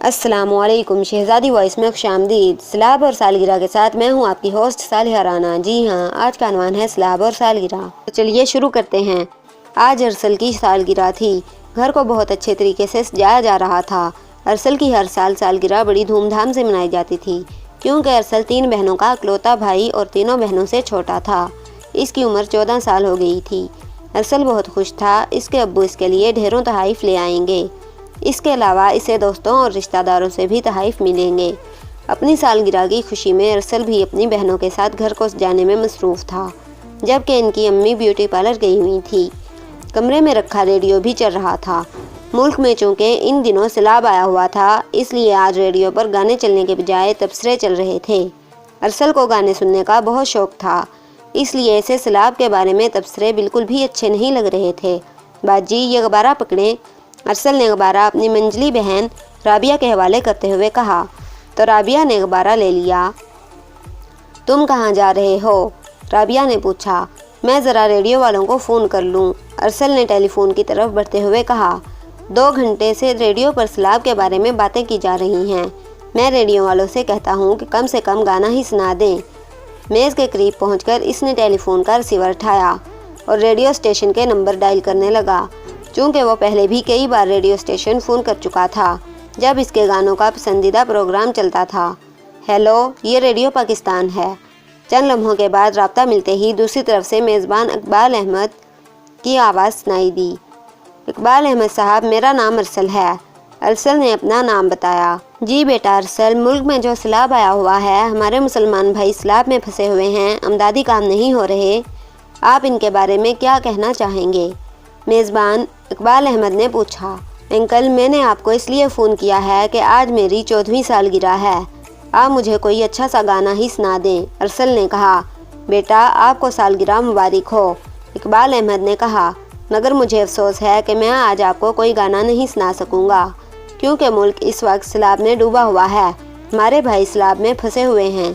अस्सलाम वालेकुम। शहज़ादी वॉइस में खुशामदीद। सलाब और सालगिरह के साथ मैं हूँ आपकी होस्ट सालिहा राना। जी हाँ, आज का अनवान है सलाब और सालगिरह। तो चलिए शुरू करते हैं। आज अरसल की सालगिरह थी। घर को बहुत अच्छे तरीके से सजाया जा रहा था। अरसल की हर साल सालगिरह बड़ी धूमधाम से मनाई जाती थी, क्योंकि अरसल 3 बहनों का इकलौता भाई और तीनों बहनों से छोटा था। इसकी उम्र 14 साल हो गई थी। अरसल बहुत खुश था। इसके अब्बू इसके लिए ढेरों तोहफ़े ले आएंगे। इसके अलावा इसे दोस्तों और रिश्तेदारों से भी तोहफ़े मिलेंगे। अपनी सालगिरह की खुशी में अरसल भी अपनी बहनों के साथ घर को सजाने में मसरूफ़ था, जबकि इनकी अम्मी ब्यूटी पार्लर गई हुई थी। कमरे में रखा रेडियो भी चल रहा था। मुल्क में चूँकि इन दिनों सैलाब आया हुआ था, इसलिए आज रेडियो पर गाने चलने के बजाय तबसरे चल रहे थे। अरसल को गाने सुनने का बहुत शौक़ था, इसलिए इसे सैलाब के बारे में तबसरे बिल्कुल भी अच्छे नहीं लग रहे थे। बाजी, ये गबारा पकड़ें। अरसल ने गबारा अपनी मंजली बहन राबिया के हवाले करते हुए कहा, तो राबिया ने गबारा ले लिया। तुम कहाँ जा रहे हो? राबिया ने पूछा। मैं ज़रा रेडियो वालों को फ़ोन कर लूँ। अरसल ने टेलीफोन की तरफ बढ़ते हुए कहा। 2 घंटे से रेडियो पर सैलाब के बारे में बातें की जा रही हैं। मैं रेडियो वालों से कहता हूँ कि कम से कम गाना ही सुना दें। मेज़ के करीब पहुँचकर इसने टेलीफोन का रिसीवर उठाया और रेडियो स्टेशन के नंबर डायल करने लगा। चूँकि वो पहले भी कई बार रेडियो स्टेशन फ़ोन कर चुका था, जब इसके गानों का पसंदीदा प्रोग्राम चलता था। हेलो, ये रेडियो पाकिस्तान है। चंद लम्हों के बाद राब्ता मिलते ही दूसरी तरफ से मेज़बान इकबाल अहमद की आवाज़ सुनाई दी। इकबाल अहमद साहब, मेरा नाम अरसल है। अरसल ने अपना नाम बताया। जी बेटा अरसल, मुल्क में जो सैलाब आया हुआ है, हमारे मुसलमान भाई सैलाब में फंसे हुए हैं, अमदादी काम नहीं हो रहे। आप इनके बारे में क्या कहना चाहेंगे? मेज़बान इकबाल अहमद ने पूछा। अंकल, मैंने आपको इसलिए फ़ोन किया है कि आज मेरी 14वीं सालगिरह है। आप मुझे कोई अच्छा सा गाना ही सुना दें। अरसल ने कहा। बेटा, आपको सालगिरह मुबारक हो। इकबाल अहमद ने कहा, मगर मुझे अफसोस है कि मैं आज आपको कोई गाना नहीं सुना सकूँगा, क्योंकि मुल्क इस वक्त सैलाब में डूबा हुआ है। हमारे भाई सैलाब में फंसे हुए हैं।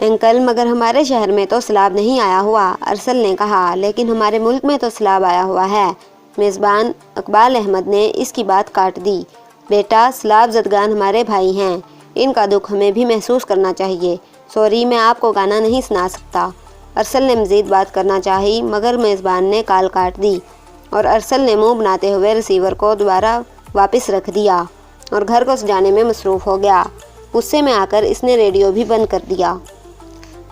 अंकल, मगर हमारे शहर में तो सैलाब नहीं आया हुआ। अरसल ने कहा, लेकिन हमारे मुल्क में तो सैलाब आया हुआ है। मेज़बान इकबाल अहमद ने इसकी बात काट दी। बेटा, सैलाब ज़दगान हमारे भाई हैं, इनका दुख हमें भी महसूस करना चाहिए। सॉरी, मैं आपको गाना नहीं सुना सकता। अरसल ने मज़ीद बात करना चाही, मगर मेज़बान ने कॉल काट दी और अरसल ने मुंह बनाते हुए रिसीवर को दोबारा वापस रख दिया और घर को सजाने में मसरूफ़ हो गया। गुस्से में आकर इसने रेडियो भी बंद कर दिया।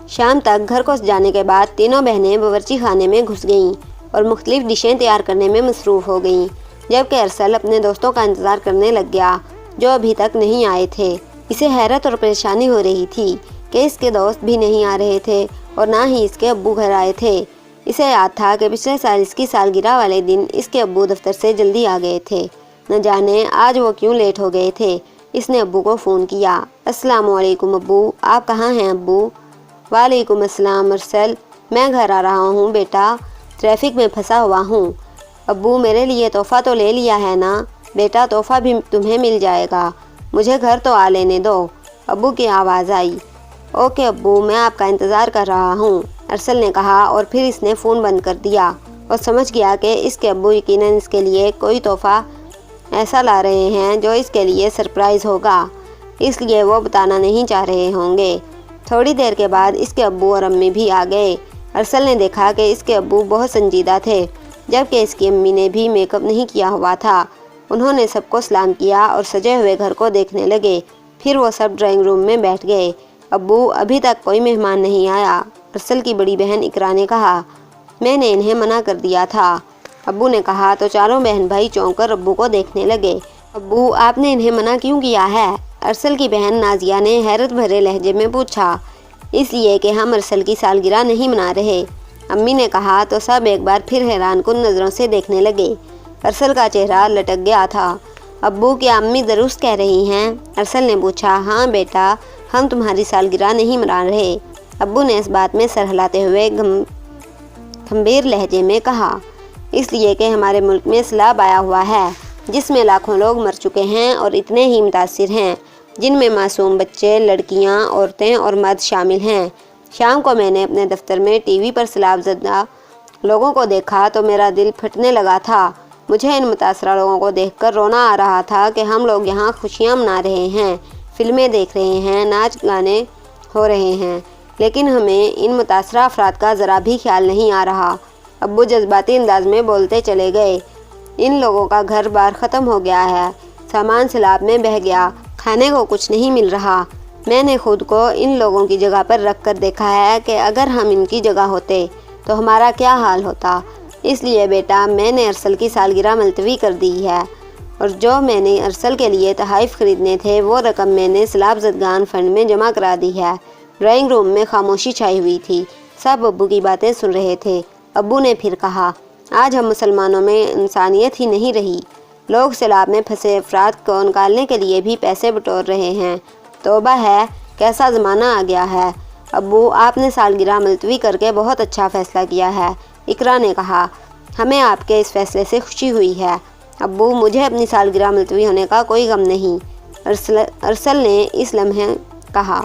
शाम तक घर को सजाने के बाद तीनों बहनें बावर्ची खाने में घुस गईं और मुख्तलिफ डिशें तैयार करने में मसरूफ़ हो गईं, जबकि अरसल अपने दोस्तों का इंतज़ार करने लग गया, जो अभी तक नहीं आए थे। इसे हैरत और परेशानी हो रही थी कि इसके दोस्त भी नहीं आ रहे थे और ना ही इसके अब्बू घर आए थे। इसे याद था कि पिछले साल इसकी सालगिरह वाले दिन इसके अब्बू दफ्तर से जल्दी आ गए थे। न जाने आज वो क्यों लेट हो गए थे। इसने अब्बू को फ़ोन किया। अस्सलाम वालेकुम अब्बू, आप कहाँ हैं अब्बू? वालेकुम अस्सलाम अरसल, मैं घर आ रहा हूँ बेटा, ट्रैफिक में फंसा हुआ हूँ। अब्बू, मेरे लिए तोहफ़ा तो ले लिया है ना? बेटा, तोहफ़ा भी तुम्हें मिल जाएगा, मुझे घर तो आ लेने दो। अब्बू की आवाज़ आई। ओके अब्बू, मैं आपका इंतज़ार कर रहा हूँ, अरसल ने कहा और फिर इसने फ़ोन बंद कर दिया और समझ गया कि इसके अब्बू यकीनन इसके लिए कोई तोहफ़ा ऐसा ला रहे हैं जो इसके लिए सरप्राइज़ होगा, इसलिए वो बताना नहीं चाह रहे होंगे। थोड़ी देर के बाद इसके अब्बू और अम्मी भी आ गए। अरसल ने देखा कि इसके अब्बू बहुत संजीदा थे, जबकि इसकी अम्मी ने भी मेकअप नहीं किया हुआ था। उन्होंने सबको सलाम किया और सजे हुए घर को देखने लगे। फिर वो सब ड्राइंग रूम में बैठ गए। अब्बू, अभी तक कोई मेहमान नहीं आया। अरसल की बड़ी बहन इकरा ने कहा। मैंने इन्हें मना कर दिया था, अब्बू ने कहा। तो चारों बहन भाई चौंक कर अब्बू को देखने लगे। अब्बू, आपने इन्हें मना क्यों किया है? अरसल की बहन नाजिया ने हैरत भरे लहजे में पूछा। इसलिए कि हम अरसल की सालगिरह नहीं मना रहे, अम्मी ने कहा। तो सब एक बार फिर हैरानकुन नज़रों से देखने लगे। अरसल का चेहरा लटक गया था। अब्बू, क्या अम्मी दुरुस्त कह रही हैं? अरसल ने पूछा। हाँ बेटा, हम तुम्हारी सालगिरह नहीं मना रहे, अब्बू ने इस बात में सर हिलाते हुए गंभीर लहजे में कहा। इसलिए कि हमारे मुल्क में सैलाब आया हुआ है, जिसमें लाखों लोग मर चुके हैं और इतने ही मुतासिर हैं, जिनमें मासूम बच्चे, लड़कियां, औरतें और मर्द शामिल हैं। शाम को मैंने अपने दफ्तर में टीवी पर सैलाब ज़दा लोगों को देखा तो मेरा दिल फटने लगा था। مجھے ان متاثرہ لوگوں کو دیکھ کر رونا آ رہا تھا کہ ہم لوگ یہاں خوشیاں منا رہے ہیں، فلمیں دیکھ رہے ہیں، ناچ گانے ہو رہے ہیں، لیکن ہمیں ان متاثرہ افراد کا ذرا بھی خیال نہیں آ رہا۔ ابو جذباتی انداز میں بولتے چلے گئے۔ ان لوگوں کا گھر بار ختم ہو گیا ہے، سامان سیلاب میں بہہ گیا، کھانے کو کچھ نہیں مل رہا۔ میں نے خود کو ان لوگوں کی جگہ پر رکھ کر دیکھا ہے کہ اگر ہم ان کی جگہ ہوتے تو ہمارا کیا حال ہوتا۔ اس لیے بیٹا میں نے ارسل کی سالگرہ ملتوی کر دی ہے، اور جو میں نے ارسل کے لیے تحائف خریدنے تھے وہ رقم میں نے سیلاب زدگان فنڈ میں جمع کرا دی ہے۔ ڈرائنگ روم میں خاموشی چھائی ہوئی تھی، سب ابو کی باتیں سن رہے تھے۔ ابو نے پھر کہا، آج ہم مسلمانوں میں انسانیت ہی نہیں رہی، لوگ سیلاب میں پھنسے افراد کو نکالنے کے لیے بھی پیسے بٹور رہے ہیں۔ توبہ ہے، کیسا زمانہ آ گیا ہے۔ ابو آپ نے سالگرہ ملتوی کر کے بہت اچھا فیصلہ کیا ہے، اقرا نے کہا۔ ہمیں آپ کے اس فیصلے سے خوشی ہوئی ہے ابو، مجھے اپنی سالگرہ ملتوی ہونے کا کوئی غم نہیں، ارسل نے اس لمحے کہا۔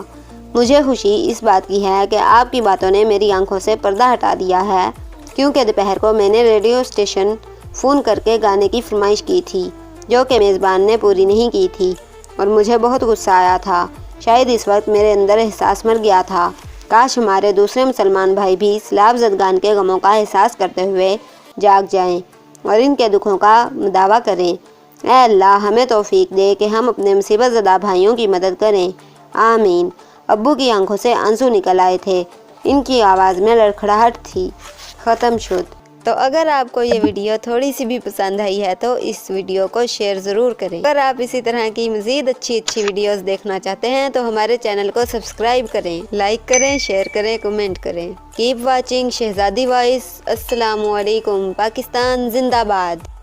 مجھے خوشی اس بات کی ہے کہ آپ کی باتوں نے میری آنکھوں سے پردہ ہٹا دیا ہے، کیونکہ دوپہر کو میں نے ریڈیو اسٹیشن فون کر کے گانے کی فرمائش کی تھی جو کہ میزبان نے پوری نہیں کی تھی، اور مجھے بہت غصہ آیا تھا۔ شاید اس وقت میرے اندر احساس مر گیا تھا، کاش ہمارے دوسرے مسلمان بھائی بھی سیلاب زدگان کے غموں کا احساس کرتے ہوئے جاگ جائیں اور ان کے دکھوں کا مداوع کریں۔ اے اللہ ہمیں توفیق دے کہ ہم اپنے مصیبت زدہ بھائیوں کی مدد کریں، آمین۔ ابو کی آنکھوں سے آنسو نکل آئے تھے، ان کی آواز میں لڑکھڑاہٹ تھی۔ ختم شد۔ تو اگر آپ کو یہ ویڈیو تھوڑی سی بھی پسند آئی ہے تو اس ویڈیو کو شیئر ضرور کریں۔ اگر آپ اسی طرح کی مزید اچھی ویڈیوز دیکھنا چاہتے ہیں تو ہمارے چینل کو سبسکرائب کریں، لائک کریں، شیئر کریں، کمنٹ کریں۔ کیپ واچنگ شہزادی وائس۔ السلام علیکم۔ پاکستان زندہ باد۔